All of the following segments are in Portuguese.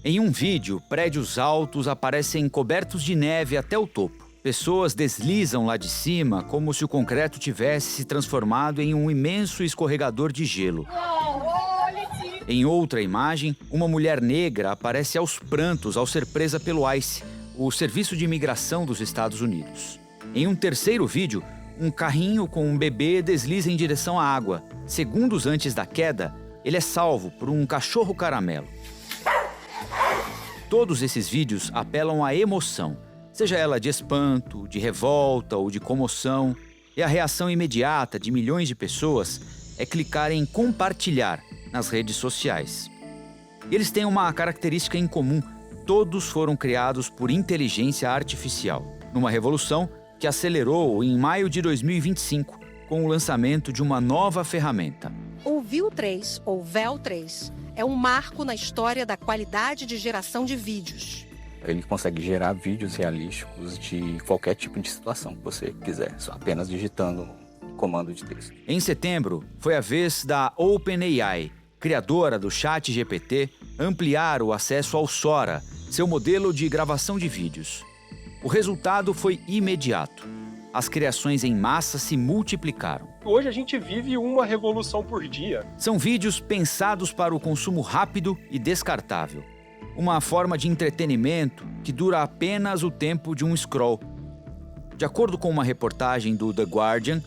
Em um vídeo, prédios altos aparecem cobertos de neve até o topo. Pessoas deslizam lá de cima como se o concreto tivesse se transformado em um imenso escorregador de gelo. Em outra imagem, uma mulher negra aparece aos prantos ao ser presa pelo ICE, o Serviço de Imigração dos Estados Unidos. Em um terceiro vídeo, um carrinho com um bebê desliza em direção à água. Segundos antes da queda, ele é salvo por um cachorro caramelo. Todos esses vídeos apelam à emoção, seja ela de espanto, de revolta ou de comoção, e a reação imediata de milhões de pessoas é clicar em compartilhar nas redes sociais. Eles têm uma característica em comum: todos foram criados por inteligência artificial, numa revolução que acelerou em maio de 2025, com o lançamento de uma nova ferramenta. O View 3, ou VEL 3, é um marco na história da qualidade de geração de vídeos. Ele consegue gerar vídeos realísticos de qualquer tipo de situação que você quiser, só apenas digitando um comando de texto. Em setembro, foi a vez da OpenAI, criadora do ChatGPT, ampliar o acesso ao Sora, seu modelo de gravação de vídeos. O resultado foi imediato. As criações em massa se multiplicaram. Hoje a gente vive uma revolução por dia. São vídeos pensados para o consumo rápido e descartável. Uma forma de entretenimento que dura apenas o tempo de um scroll. De acordo com uma reportagem do The Guardian,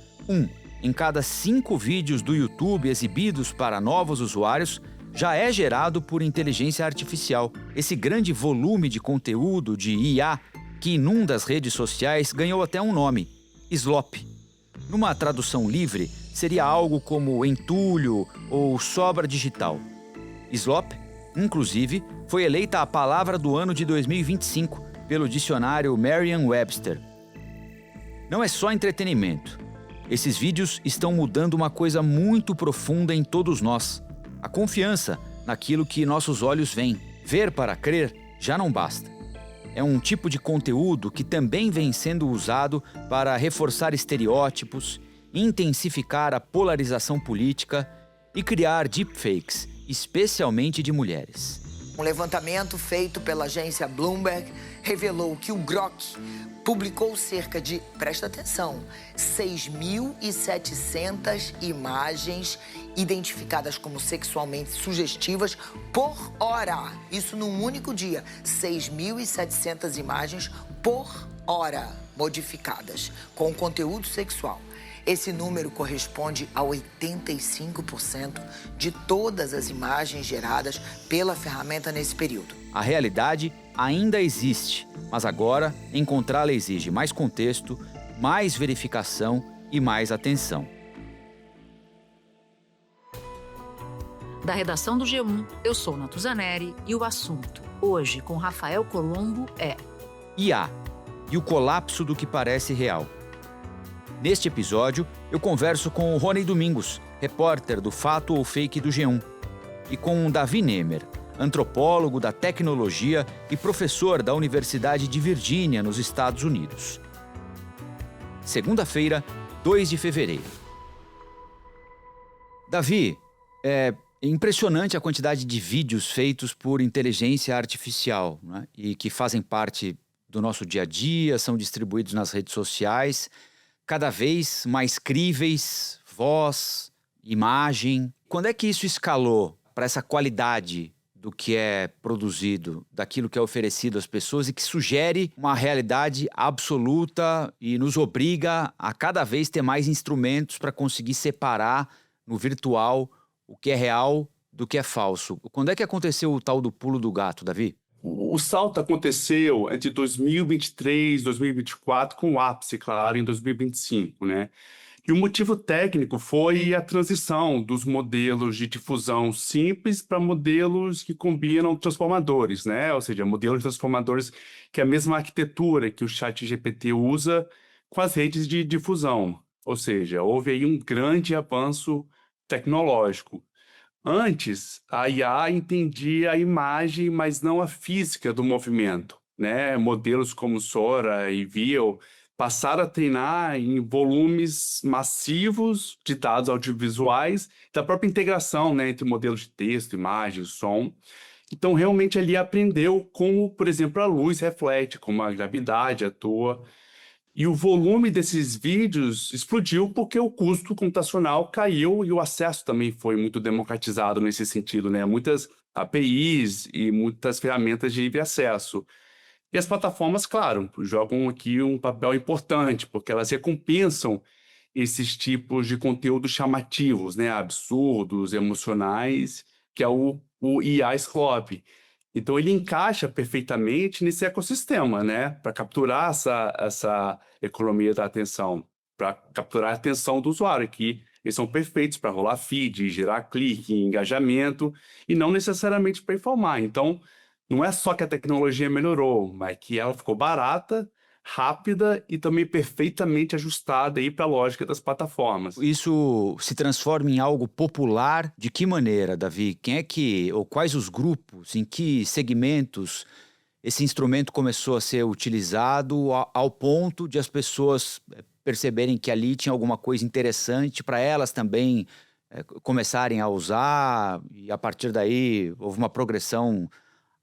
em cada 5 vídeos do YouTube exibidos para novos usuários já é gerado por inteligência artificial. Esse grande volume de conteúdo de IA que inunda as redes sociais ganhou até um nome: slop. Numa tradução livre, seria algo como entulho ou sobra digital. Slop, inclusive, foi eleita a palavra do ano de 2025 pelo dicionário Merriam-Webster. Não é só entretenimento. Esses vídeos estão mudando uma coisa muito profunda em todos nós: a confiança naquilo que nossos olhos veem. Ver para crer já não basta. É um tipo de conteúdo que também vem sendo usado para reforçar estereótipos, intensificar a polarização política e criar deepfakes, especialmente de mulheres. Um levantamento feito pela agência Bloomberg revelou que o Grok publicou cerca de, presta atenção, 6.700 imagens identificadas como sexualmente sugestivas por hora. Isso num único dia. 6.700 imagens por hora modificadas com conteúdo sexual. Esse número corresponde a 85% de todas as imagens geradas pela ferramenta nesse período. A realidade ainda existe, mas agora encontrá-la exige mais contexto, mais verificação e mais atenção. Da redação do G1, eu sou Natuzaneri e o assunto, hoje com Rafael Colombo, é IA e o colapso do que parece real. Neste episódio, eu converso com o Rony Domingos, repórter do Fato ou Fake do G1, e com o Davi Nemer, antropólogo da tecnologia e professor da Universidade de Virgínia, nos Estados Unidos. Segunda-feira, 2 de fevereiro. Davi, é impressionante a quantidade de vídeos feitos por inteligência artificial, né? E que fazem parte do nosso dia a dia, são distribuídos nas redes sociais, cada vez mais críveis, voz, imagem. Quando é que isso escalou para essa qualidade do que é produzido, daquilo que é oferecido às pessoas e que sugere uma realidade absoluta e nos obriga a cada vez ter mais instrumentos para conseguir separar no virtual o que é real do que é falso? Quando é que aconteceu o tal do pulo do gato, Davi? O salto aconteceu entre 2023 e 2024, com o ápice, claro, em 2025, né? E o motivo técnico foi a transição dos modelos de difusão simples para modelos que combinam transformadores, né? Ou seja, modelos de transformadores que é a mesma arquitetura que o ChatGPT usa com as redes de difusão. Ou seja, houve aí um grande avanço tecnológico. Antes, a IA entendia a imagem, mas não a física do movimento, né? Modelos como Sora e Veo passaram a treinar em volumes massivos de dados audiovisuais, da própria integração, né, entre modelos de texto, imagem, som. Então, realmente, ali aprendeu como, por exemplo, a luz reflete, como a gravidade atua. E o volume desses vídeos explodiu porque o custo computacional caiu e o acesso também foi muito democratizado nesse sentido, né? Muitas APIs e muitas ferramentas de livre acesso. E as plataformas, claro, jogam aqui um papel importante, porque elas recompensam esses tipos de conteúdos chamativos, né? Absurdos, emocionais, que é o IA Slope. Então, ele encaixa perfeitamente nesse ecossistema, né? Para capturar essa economia da atenção, para capturar a atenção do usuário, que eles são perfeitos para rolar feed, gerar clique, engajamento, e não necessariamente para informar. Então, não é só que a tecnologia melhorou, mas que ela ficou barata, rápida e também perfeitamente ajustada para a lógica das plataformas. Isso se transforma em algo popular de que maneira, Davi? Quem é que, ou quais os grupos, em que segmentos esse instrumento começou a ser utilizado ao ponto de as pessoas perceberem que ali tinha alguma coisa interessante para elas também começarem a usar, e a partir daí houve uma progressão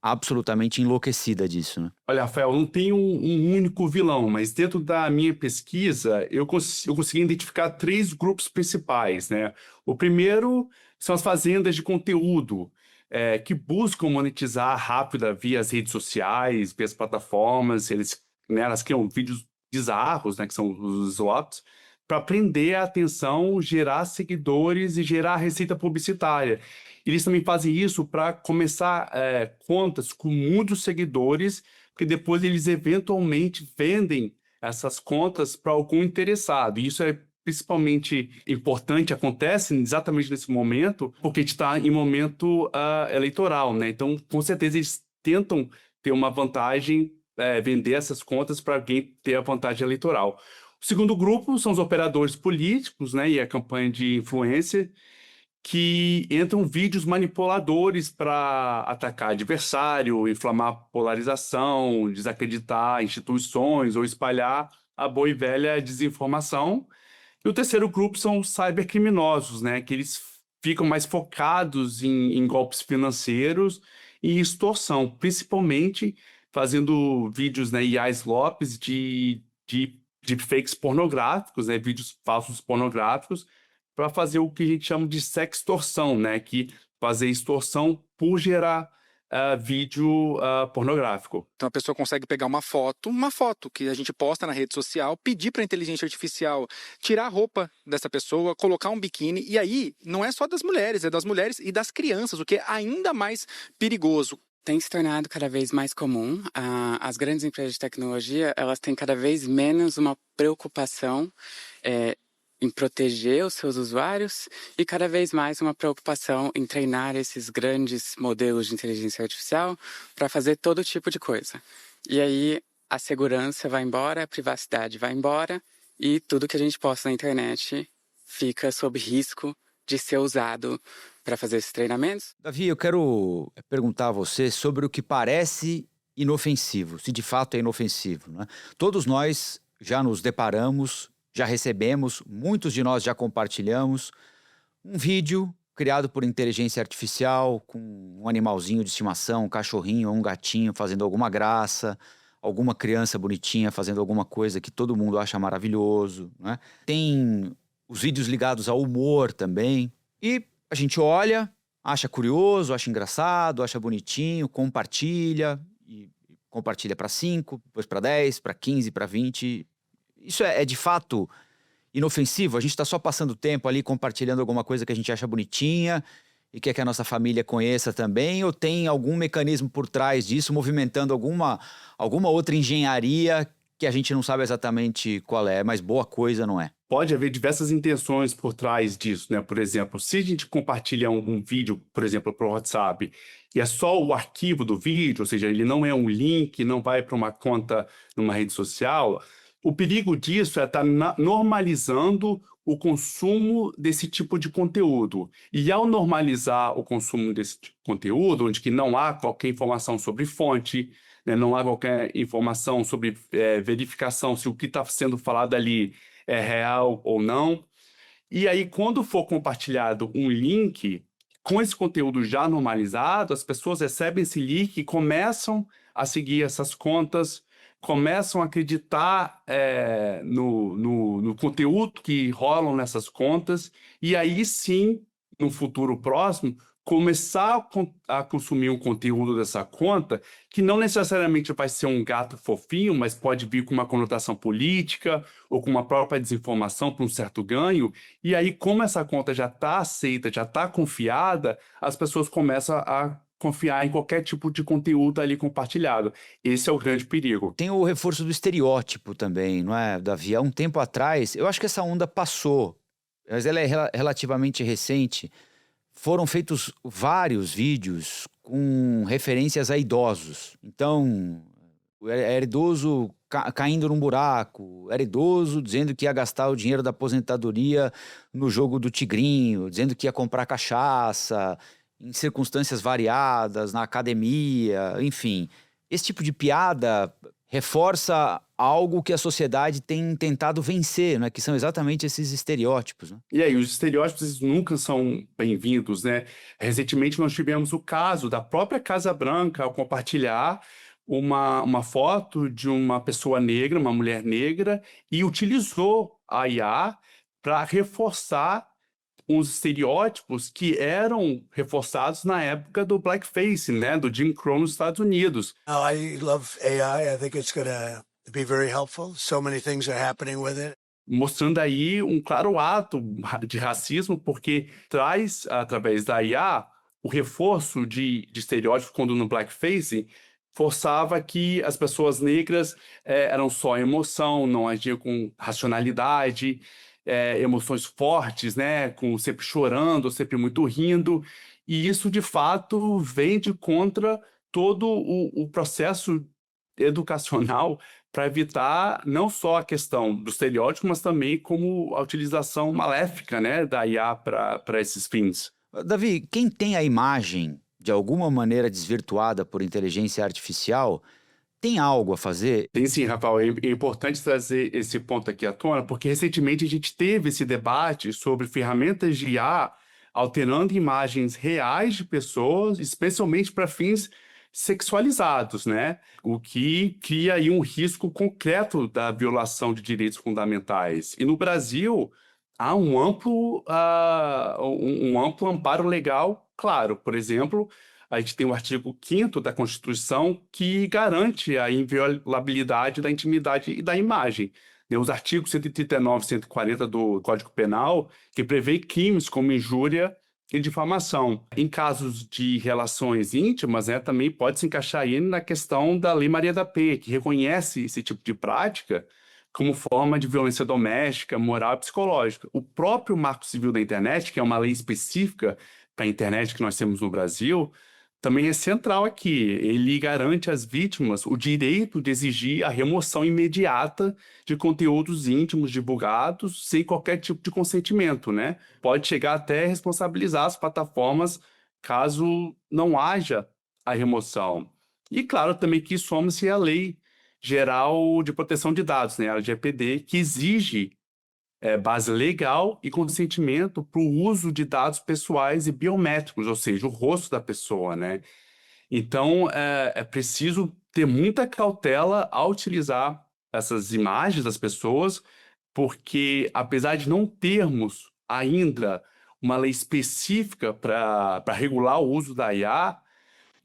absolutamente enlouquecida disso, né? Olha, Rafael, não tem um único vilão, mas dentro da minha pesquisa eu consegui identificar 3 grupos principais, né? O primeiro são as fazendas de conteúdo, que buscam monetizar rápida via as redes sociais, via as plataformas, elas criam vídeos bizarros, né, que são os slots, para prender a atenção, gerar seguidores e gerar receita publicitária. Eles também fazem isso para começar contas com muitos seguidores, porque depois eles eventualmente vendem essas contas para algum interessado. E isso é principalmente importante, acontece exatamente nesse momento, porque a gente está em momento eleitoral, né? Então, com certeza, eles tentam ter uma vantagem, vender essas contas para alguém ter a vantagem eleitoral. O segundo grupo são os operadores políticos, né? E a campanha de influência, que entram vídeos manipuladores para atacar adversário, inflamar polarização, desacreditar instituições ou espalhar a boa e velha desinformação. E o terceiro grupo são os cybercriminosos, né, que eles ficam mais focados em golpes financeiros e extorsão, principalmente fazendo vídeos, né, IA slopes de deepfakes pornográficos, né, vídeos falsos pornográficos, para fazer o que a gente chama de sextorção, né? Que fazer extorsão por gerar vídeo pornográfico. Então a pessoa consegue pegar uma foto que a gente posta na rede social, pedir para a inteligência artificial tirar a roupa dessa pessoa, colocar um biquíni, e aí não é só das mulheres, é das mulheres e das crianças, o que é ainda mais perigoso. Tem se tornado cada vez mais comum. As grandes empresas de tecnologia, elas têm cada vez menos uma preocupação em proteger os seus usuários e cada vez mais uma preocupação em treinar esses grandes modelos de inteligência artificial para fazer todo tipo de coisa. E aí a segurança vai embora, a privacidade vai embora e tudo que a gente posta na internet fica sob risco de ser usado para fazer esses treinamentos. Davi, eu quero perguntar a você sobre o que parece inofensivo, se de fato é inofensivo, né? Todos nós já nos deparamos, já recebemos, muitos de nós já compartilhamos um vídeo criado por inteligência artificial com um animalzinho de estimação, um cachorrinho ou um gatinho fazendo alguma graça, alguma criança bonitinha fazendo alguma coisa que todo mundo acha maravilhoso, né? Tem os vídeos ligados ao humor também. E a gente olha, acha curioso, acha engraçado, acha bonitinho, compartilha. E compartilha para 5, depois para 10, para 15, para 20. Isso é de fato inofensivo? A gente está só passando tempo ali compartilhando alguma coisa que a gente acha bonitinha e quer que a nossa família conheça também? Ou tem algum mecanismo por trás disso, movimentando alguma outra engenharia que a gente não sabe exatamente qual é, mas boa coisa não é? Pode haver diversas intenções por trás disso, né? Por exemplo, se a gente compartilha um vídeo, por exemplo, para o WhatsApp, e é só o arquivo do vídeo, ou seja, ele não é um link, não vai para uma conta numa rede social, o perigo disso é estar normalizando o consumo desse tipo de conteúdo. E ao normalizar o consumo desse tipo de conteúdo, onde que não há qualquer informação sobre fonte, né, não há qualquer informação sobre verificação se o que está sendo falado ali é real ou não. E aí, quando for compartilhado um link, com esse conteúdo já normalizado, as pessoas recebem esse link e começam a seguir essas contas, começam a acreditar no conteúdo que rolam nessas contas, e aí sim, no futuro próximo, começar a consumir um conteúdo dessa conta, que não necessariamente vai ser um gato fofinho, mas pode vir com uma conotação política ou com uma própria desinformação para um certo ganho. E aí, como essa conta já está aceita, já está confiada, as pessoas começam a confiar em qualquer tipo de conteúdo ali compartilhado. Esse é o grande perigo. Tem o reforço do estereótipo também, não é, Davi? Há um tempo atrás, eu acho que essa onda passou, mas ela é relativamente recente. Foram feitos vários vídeos com referências a idosos. Então, era idoso caindo num buraco, era idoso dizendo que ia gastar o dinheiro da aposentadoria no jogo do tigrinho, dizendo que ia comprar cachaça, em circunstâncias variadas, na academia, enfim. Esse tipo de piada reforça algo que a sociedade tem tentado vencer, né? Que são exatamente esses estereótipos. Né? E aí, os estereótipos nunca são bem-vindos, né? Recentemente nós tivemos o caso da própria Casa Branca ao compartilhar uma foto de uma pessoa negra, uma mulher negra, e utilizou a IA para reforçar uns estereótipos que eram reforçados na época do blackface, né? Do Jim Crow nos Estados Unidos. I love AI. I think it's going to be very helpful. So many things are happening with it. Mostrando aí um claro ato de racismo, porque traz, através da IA, o reforço de estereótipos, quando no blackface forçava que as pessoas negras eram só emoção, não agiam com racionalidade, emoções fortes, né, sempre chorando, sempre muito rindo, e isso de fato vem de contra todo o processo educacional para evitar não só a questão do estereótipo, mas também como a utilização maléfica, né, da IA para esses fins. Davi, quem tem a imagem de alguma maneira desvirtuada por inteligência artificial tem algo a fazer? Tem sim, Rafael. É importante trazer esse ponto aqui à tona, porque recentemente a gente teve esse debate sobre ferramentas de IA alterando imagens reais de pessoas, especialmente para fins sexualizados, né? O que cria aí um risco concreto da violação de direitos fundamentais. E no Brasil há um amplo amparo legal, claro. Por exemplo, a gente tem o artigo 5º da Constituição que garante a inviolabilidade da intimidade e da imagem. Os artigos 139 e 140 do Código Penal, que prevê crimes como injúria e difamação. Em casos de relações íntimas, né, também pode se encaixar aí na questão da Lei Maria da Penha, que reconhece esse tipo de prática como forma de violência doméstica, moral e psicológica. O próprio Marco Civil da Internet, que é uma lei específica para a internet que nós temos no Brasil, também é central aqui. Ele garante às vítimas o direito de exigir a remoção imediata de conteúdos íntimos divulgados sem qualquer tipo de consentimento, né? Pode chegar até a responsabilizar as plataformas caso não haja a remoção. E claro também que soma-se a Lei Geral de Proteção de Dados, né? A LGPD, que exige base legal e consentimento para o uso de dados pessoais e biométricos, ou seja, o rosto da pessoa, né? Então, é preciso ter muita cautela ao utilizar essas imagens das pessoas, porque apesar de não termos ainda uma lei específica para regular o uso da IA,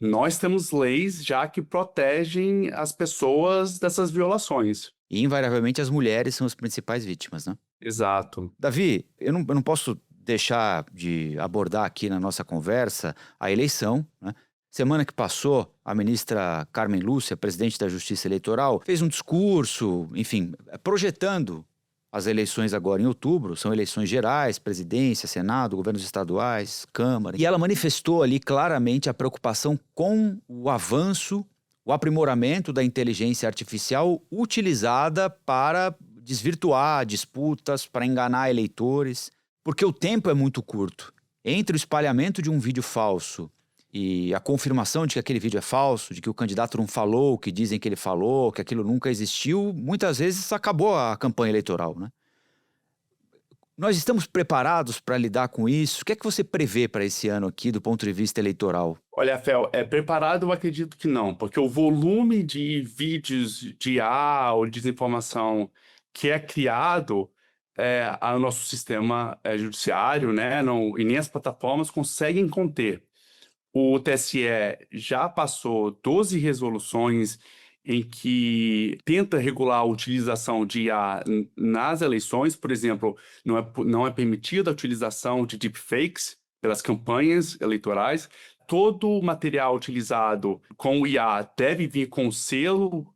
nós temos leis já que protegem as pessoas dessas violações. E, invariavelmente, as mulheres são as principais vítimas, né? Exato. Davi, eu não posso deixar de abordar aqui na nossa conversa a eleição, né? Semana que passou, a ministra Carmen Lúcia, presidente da Justiça Eleitoral, fez um discurso, enfim, projetando as eleições agora em outubro. São eleições gerais, presidência, Senado, governos estaduais, Câmara. E ela manifestou ali claramente a preocupação com o avanço, o aprimoramento da inteligência artificial utilizada para desvirtuar disputas, para enganar eleitores, porque o tempo é muito curto. Entre o espalhamento de um vídeo falso e a confirmação de que aquele vídeo é falso, de que o candidato não falou o que dizem que ele falou, que aquilo nunca existiu, muitas vezes acabou a campanha eleitoral, né? Nós estamos preparados para lidar com isso? O que é que você prevê para esse ano aqui do ponto de vista eleitoral? Olha, Fel, preparado eu acredito que não, porque o volume de vídeos de IA ou de desinformação que é criado ao nosso sistema judiciário, né, e nem as plataformas conseguem conter. O TSE já passou 12 resoluções em que tenta regular a utilização de IA nas eleições. Por exemplo, não é permitida a utilização de deepfakes pelas campanhas eleitorais. Todo o material utilizado com o IA deve vir com selo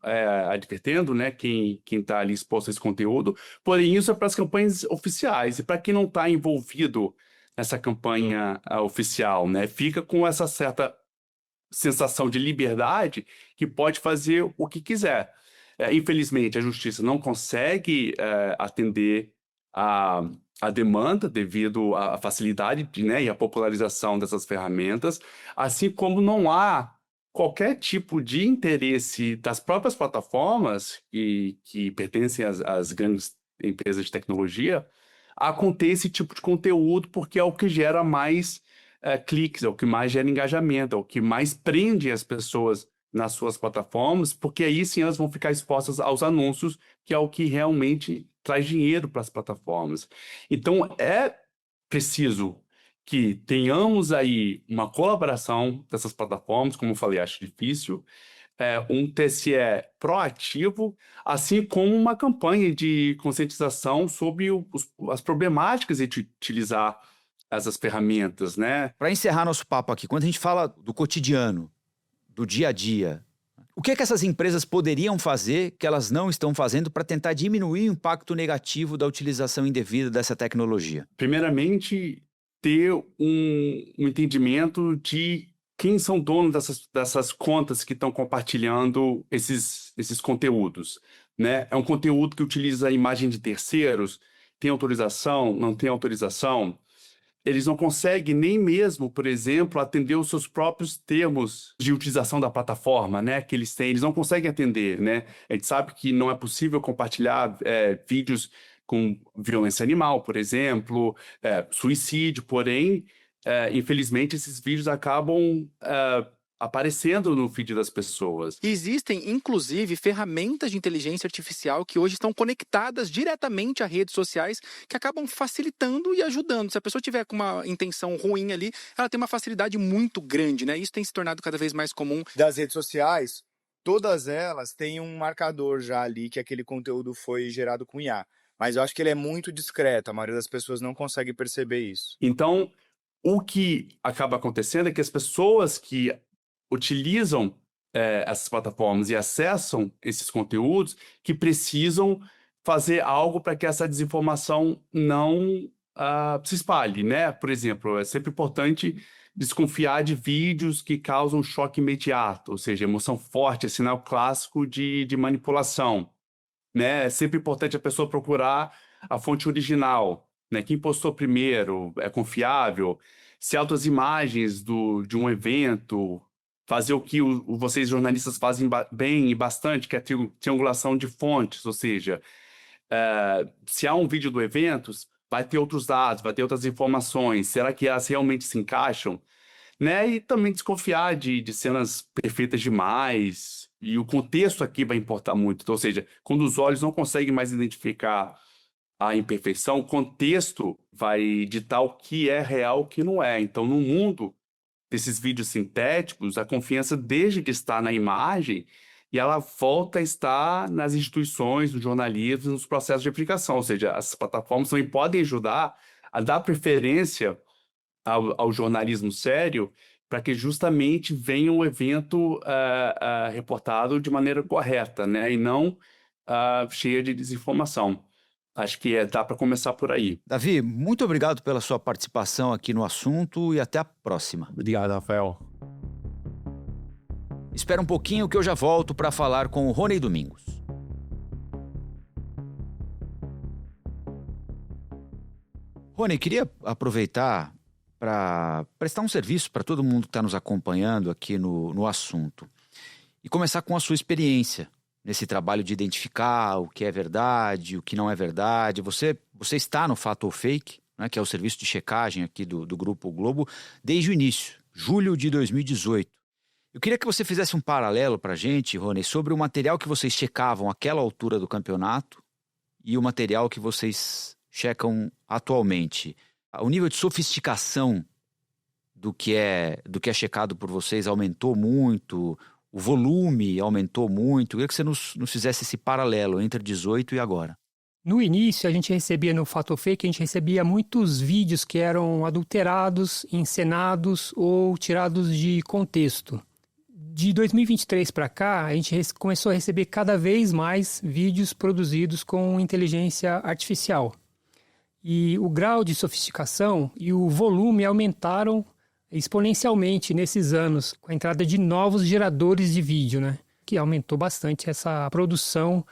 advertendo, né, quem está ali exposto a esse conteúdo. Porém, isso é para as campanhas oficiais. E para quem não está envolvido nessa campanha oficial, né, fica com essa certa sensação de liberdade que pode fazer o que quiser. Infelizmente, a justiça não consegue atender a demanda devido à facilidade e à popularização dessas ferramentas, assim como não há qualquer tipo de interesse das próprias plataformas que pertencem às grandes empresas de tecnologia a conter esse tipo de conteúdo, porque é o que gera mais cliques, é o que mais gera engajamento, é o que mais prende as pessoas nas suas plataformas, porque aí sim elas vão ficar expostas aos anúncios, que é o que realmente traz dinheiro para as plataformas. Então é preciso que tenhamos aí uma colaboração dessas plataformas, como eu falei, acho difícil, um TSE proativo, assim como uma campanha de conscientização sobre as problemáticas de utilizar essas ferramentas, né? Para encerrar nosso papo aqui, quando a gente fala do cotidiano, do dia a dia, o que é que essas empresas poderiam fazer que elas não estão fazendo para tentar diminuir o impacto negativo da utilização indevida dessa tecnologia? Primeiramente, ter um entendimento de quem são donos dessas contas que estão compartilhando esses conteúdos, né? É um conteúdo que utiliza a imagem de terceiros, tem autorização, não tem autorização? Eles não conseguem nem mesmo, por exemplo, atender os seus próprios termos de utilização da plataforma, né, que eles têm. Eles não conseguem atender, né? A gente sabe que não é possível compartilhar vídeos com violência animal, por exemplo, suicídio, porém, infelizmente, esses vídeos acabam aparecendo no feed das pessoas. Existem, inclusive, ferramentas de inteligência artificial que hoje estão conectadas diretamente a redes sociais que acabam facilitando e ajudando. Se a pessoa tiver com uma intenção ruim ali, ela tem uma facilidade muito grande, né? Isso tem se tornado cada vez mais comum. Das redes sociais, todas elas têm um marcador já ali que aquele conteúdo foi gerado com IA. Mas eu acho que ele é muito discreto, a maioria das pessoas não consegue perceber isso. Então, o que acaba acontecendo é que as pessoas que utilizam essas plataformas e acessam esses conteúdos que precisam fazer algo para que essa desinformação não se espalhe, né? Por exemplo, é sempre importante desconfiar de vídeos que causam choque imediato, ou seja, emoção forte, é sinal clássico de manipulação, né? É sempre importante a pessoa procurar a fonte original, né? Quem postou primeiro é confiável, se altas imagens de um evento, fazer o que vocês jornalistas fazem bem e bastante, que é a triangulação de fontes, ou seja, se há um vídeo do evento, vai ter outros dados, vai ter outras informações, será que elas realmente se encaixam? Né? E também desconfiar de cenas perfeitas demais, e o contexto aqui vai importar muito, então, ou seja, quando os olhos não conseguem mais identificar a imperfeição, o contexto vai ditar o que é real e o que não é. Então, no mundo desses vídeos sintéticos, a confiança deixa de estar na imagem e ela volta a estar nas instituições, no jornalismo, nos processos de aplicação. Ou seja, as plataformas também podem ajudar a dar preferência ao jornalismo sério para que justamente venha o evento reportado de maneira correta, né? E não cheia de desinformação. Acho que dá para começar por aí. Davi, muito obrigado pela sua participação aqui no assunto e até a próxima. Obrigado, Rafael. Espera um pouquinho que eu já volto para falar com o Rony Domingos. Rony, queria aproveitar para prestar um serviço para todo mundo que está nos acompanhando aqui no assunto e começar com a sua experiência nesse trabalho de identificar o que é verdade, o que não é verdade. Você está no Fato ou Fake, né, que é o serviço de checagem aqui do Grupo Globo, desde o início, julho de 2018. Eu queria que você fizesse um paralelo para a gente, Rony, sobre o material que vocês checavam àquela altura do campeonato e o material que vocês checam atualmente. O nível de sofisticação do que é checado por vocês aumentou muito, o volume aumentou muito. Eu queria que você nos fizesse esse paralelo entre 18 e agora. No início, a gente recebia no Fato ou Fake, a gente recebia muitos vídeos que eram adulterados, encenados ou tirados de contexto. De 2023 para cá, a gente começou a receber cada vez mais vídeos produzidos com inteligência artificial. E o grau de sofisticação e o volume aumentaram exponencialmente nesses anos, com a entrada de novos geradores de vídeo, né? Que aumentou bastante essa produção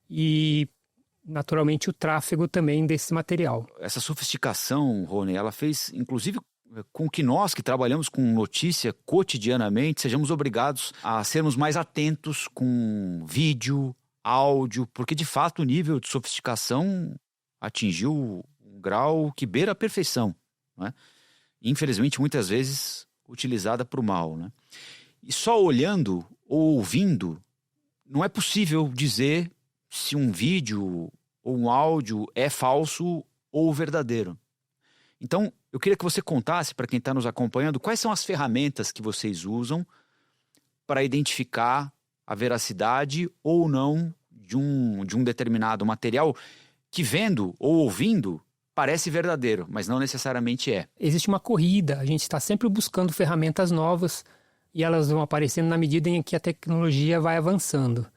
e, naturalmente, o tráfego também desse material. Essa sofisticação, Rony, ela fez, inclusive, com que nós, que trabalhamos com notícia cotidianamente, sejamos obrigados a sermos mais atentos com vídeo, áudio, porque, de fato, o nível de sofisticação atingiu um grau que beira a perfeição, não é? Infelizmente, muitas vezes utilizada para o mal, né? E só olhando ou ouvindo, não é possível dizer se um vídeo ou um áudio é falso ou verdadeiro. Então, eu queria que você contasse para quem está nos acompanhando quais são as ferramentas que vocês usam para identificar a veracidade ou não de um determinado material que, vendo ou ouvindo, parece verdadeiro, mas não necessariamente é. Existe uma corrida, a gente está sempre buscando ferramentas novas e elas vão aparecendo na medida em que a tecnologia vai avançando.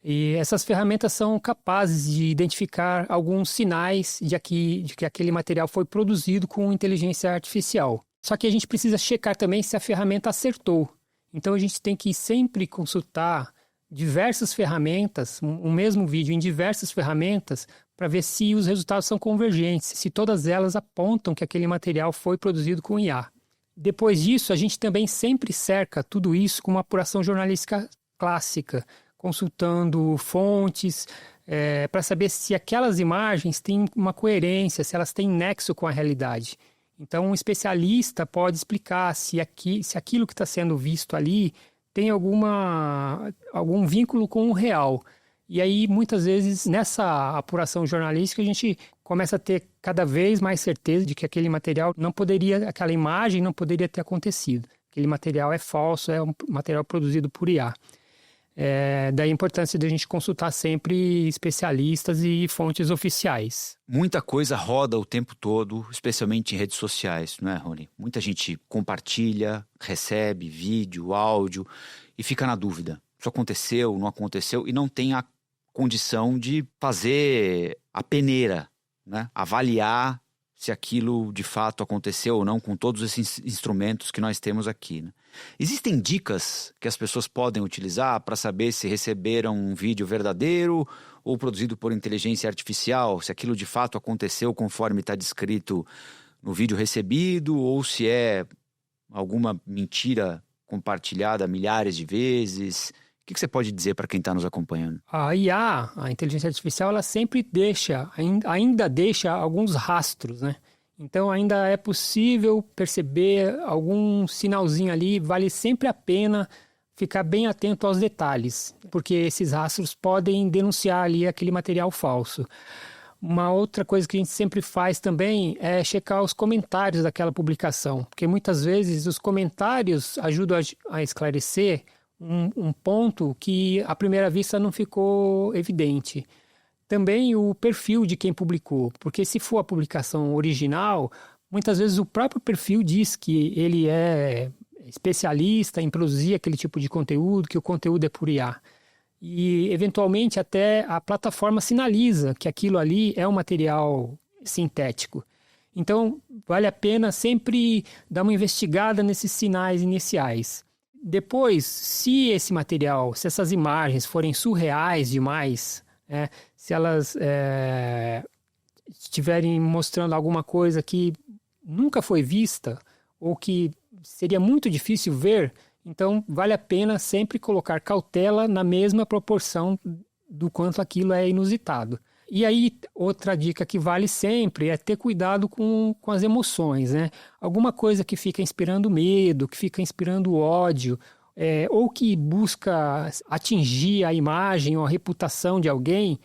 E essas ferramentas são capazes de identificar alguns sinais de que aquele material foi produzido com inteligência artificial. Só que a gente precisa checar também se a ferramenta acertou. Então a gente tem que sempre consultar diversas ferramentas, um mesmo vídeo em diversas ferramentas, para ver se os resultados são convergentes, se todas elas apontam que aquele material foi produzido com IA. Depois disso, a gente também sempre cerca tudo isso com uma apuração jornalística clássica, consultando fontes, para saber se aquelas imagens têm uma coerência, se elas têm nexo com a realidade. Então, um especialista pode explicar se aquilo que está sendo visto ali tem algum vínculo com o real. E aí, muitas vezes, nessa apuração jornalística, a gente começa a ter cada vez mais certeza de que aquele material aquela imagem não poderia ter acontecido. Aquele material é falso, é um material produzido por IA. Daí a importância de a gente consultar sempre especialistas e fontes oficiais. Muita coisa roda o tempo todo, especialmente em redes sociais, não é, Rony? Muita gente compartilha, recebe vídeo, áudio e fica na dúvida. Isso aconteceu, não aconteceu, e não tem a condição de fazer a peneira, né? Avaliar se aquilo de fato aconteceu ou não com todos esses instrumentos que nós temos aqui, né? Existem dicas que as pessoas podem utilizar para saber se receberam um vídeo verdadeiro ou produzido por inteligência artificial, se aquilo de fato aconteceu conforme está descrito no vídeo recebido ou se é alguma mentira compartilhada milhares de vezes? O que você pode dizer para quem está nos acompanhando? A IA, a inteligência artificial, ela sempre ainda deixa alguns rastros, né? Então ainda é possível perceber algum sinalzinho ali, vale sempre a pena ficar bem atento aos detalhes, porque esses rastros podem denunciar ali aquele material falso. Uma outra coisa que a gente sempre faz também é checar os comentários daquela publicação, porque muitas vezes os comentários ajudam a esclarecer um ponto que à primeira vista não ficou evidente. Também o perfil de quem publicou, porque se for a publicação original, muitas vezes o próprio perfil diz que ele é especialista em produzir aquele tipo de conteúdo, que o conteúdo é por IA. E, eventualmente, até a plataforma sinaliza que aquilo ali é um material sintético. Então, vale a pena sempre dar uma investigada nesses sinais iniciais. Depois, se essas imagens forem surreais demais, se elas estiverem mostrando alguma coisa que nunca foi vista ou que seria muito difícil ver, Então, vale a pena sempre colocar cautela na mesma proporção do quanto aquilo é inusitado. E aí, outra dica que vale sempre é ter cuidado com as emoções, né? Alguma coisa que fica inspirando medo, que fica inspirando ódio, ou que busca atingir a imagem ou a reputação de alguém,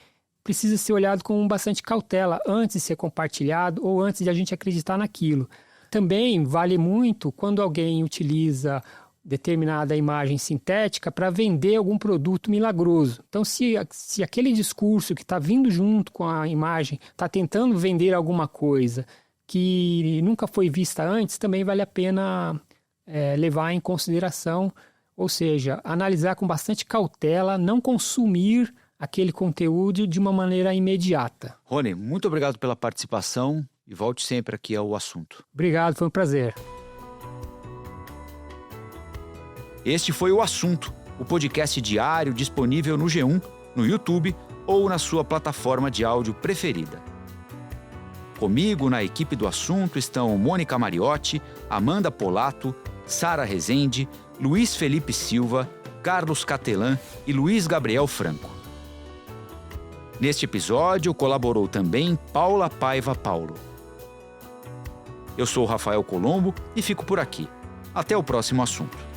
precisa ser olhado com bastante cautela antes de ser compartilhado ou antes de a gente acreditar naquilo. Também vale muito quando alguém utiliza determinada imagem sintética para vender algum produto milagroso. Então, se aquele discurso que está vindo junto com a imagem está tentando vender alguma coisa que nunca foi vista antes, também vale a pena levar em consideração, ou seja, analisar com bastante cautela, não consumir aquele conteúdo de uma maneira imediata. Rony, muito obrigado pela participação e volte sempre aqui ao assunto. Obrigado, foi um prazer. Este foi o Assunto, o podcast diário disponível no G1, no YouTube ou na sua plataforma de áudio preferida. Comigo na equipe do Assunto estão Mônica Mariotti, Amanda Polato, Sara Rezende, Luiz Felipe Silva, Carlos Catelan e Luiz Gabriel Franco. Neste episódio colaborou também Paula Paiva Paulo. Eu sou Rafael Colombo e fico por aqui. Até o próximo assunto.